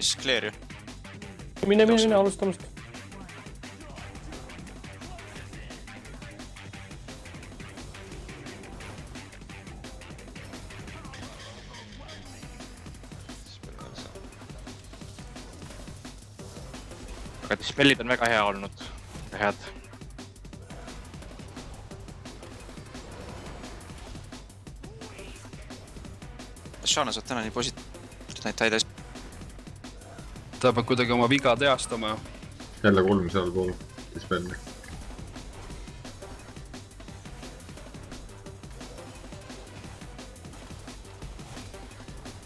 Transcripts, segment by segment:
Mis clear ju. Mine alustamast. Aga dispellid on väga hea olnud. Väga head. Shana saad täna nii positiivselt neid täides. Ta peab kuidagi oma viga teastama. Jälle 3 seal pool dispelli.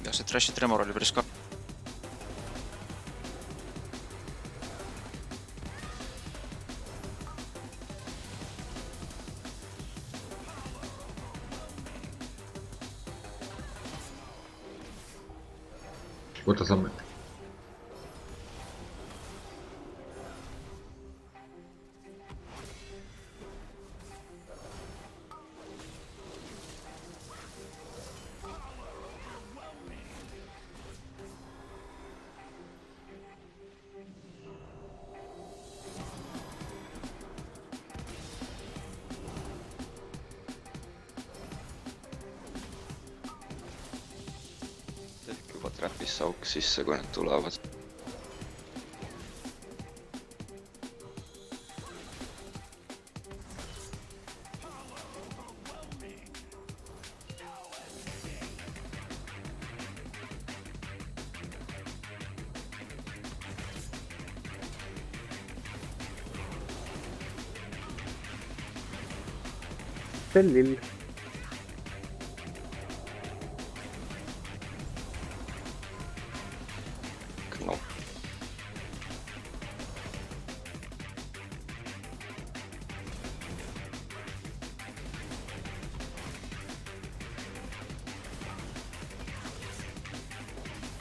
Ja see Trash'i Tremor oli päris ka. Võta samme. Juba trapis auk sisse, kui need tulevad. Pellil. Knop.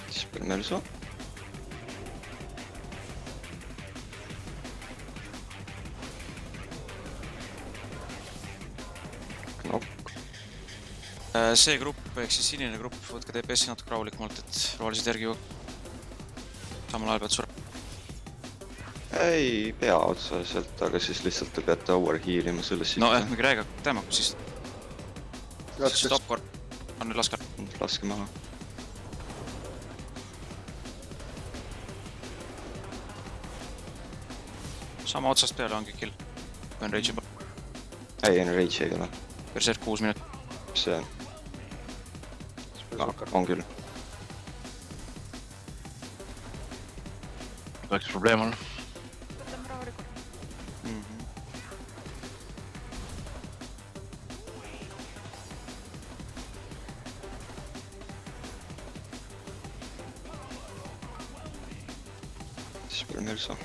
Dispel Mersu. Knop. See grupp, ehk siis sinine grupp, võtke DPS-i natuke rahulikumalt, et rohelised järgi jõuab. Samal ajal pead surema. Ei pea otseselt, aga siis lihtsalt te peate overhealima sellest No jah, mingi rääga tämaku siis. Siis stop kord. Anne laske. Laske maha. Sama otsast peale ongi kill. Kui on rage juba. Ei, enrage ei ole. Berserk 6 minutit. See on küll. Oleks probleem olla. Võtame rahulikult. Dispel Mersu.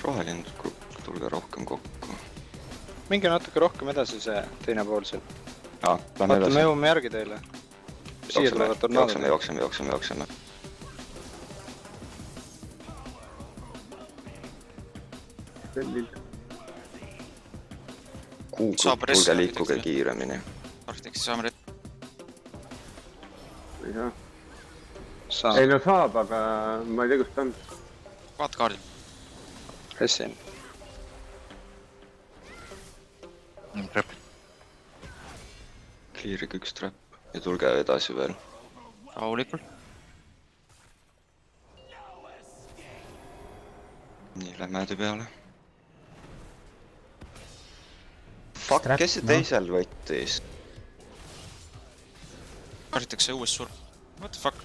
Roheline grupp, tulge rohkem kokku. Minge natuke rohkem edasi see teine pool seal. Lähme Vaata, me edasi. jõuame järgi teile. Siia tulevad tornaadid. Jookseme. Pellil. Saab Tulge ressi liikuge arhitekti. kiiremini. Arhitekti saame Ei saa. Saa. Ei no saab, aga ma ei tea, kus ta on. vaata kaardil. Ressin. Trap. Clearige üks trap ja tulge edasi veel. Rahulikult. Nii, lähme ädi peale. Fuck, kes see teisel võttis? Arhitekti sai uuesti surma. What the fuck?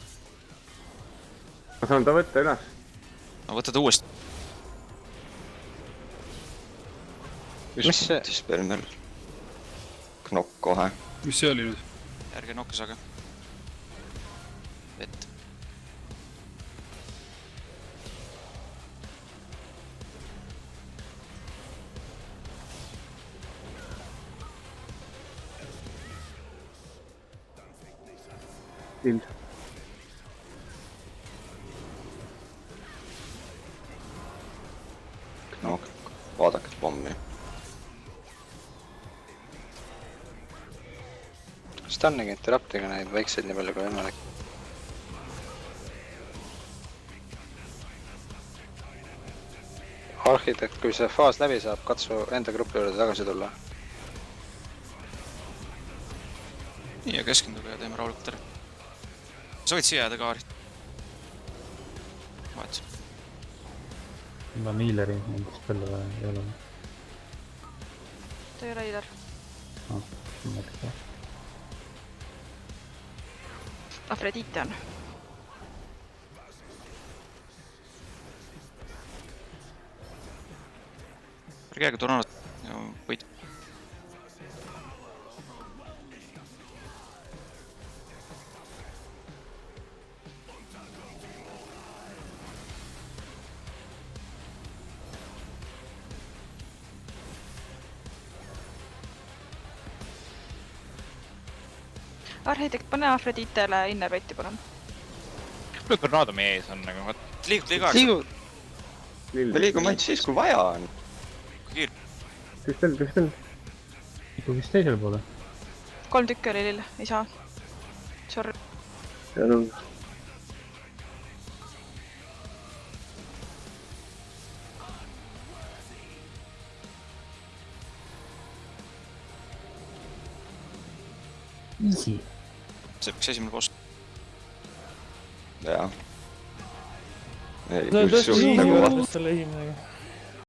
Ma saan ta võtta üles. No võta ta uuesti. Mis see? Dispelmer. Knock kohe. Mis see oli nüüd? Ärge nokke saage. Vett. lill . no vaadake pommi . Stunning interruptiga neid väikseid nii palju kui võimalik . Arhitekt , kui see faas läbi saab , katsu enda grupi juurde tagasi tulla . nii ja keskenduge ja teeme rahulikult ära . sa võid siia jääda ka , Arit . vahet . mul on healeri nendest palju vaja ei ole . ta ei ole healer . Afrodite on . ärge jääge tornadot ja võid . Arhitekt , pane Afroditele innervetti , palun . kui tornaado meie ees on nagu , vot . liigud liiga aeglaselt . me liigume ainult siis , kui vaja on . Kristel . ikka vist teisele poole . 3 tükki oli lill , ei saa . Sorry . seal on . Easy . see peaks esimene boss . jah . ei , kui suht nagu selle esimesega .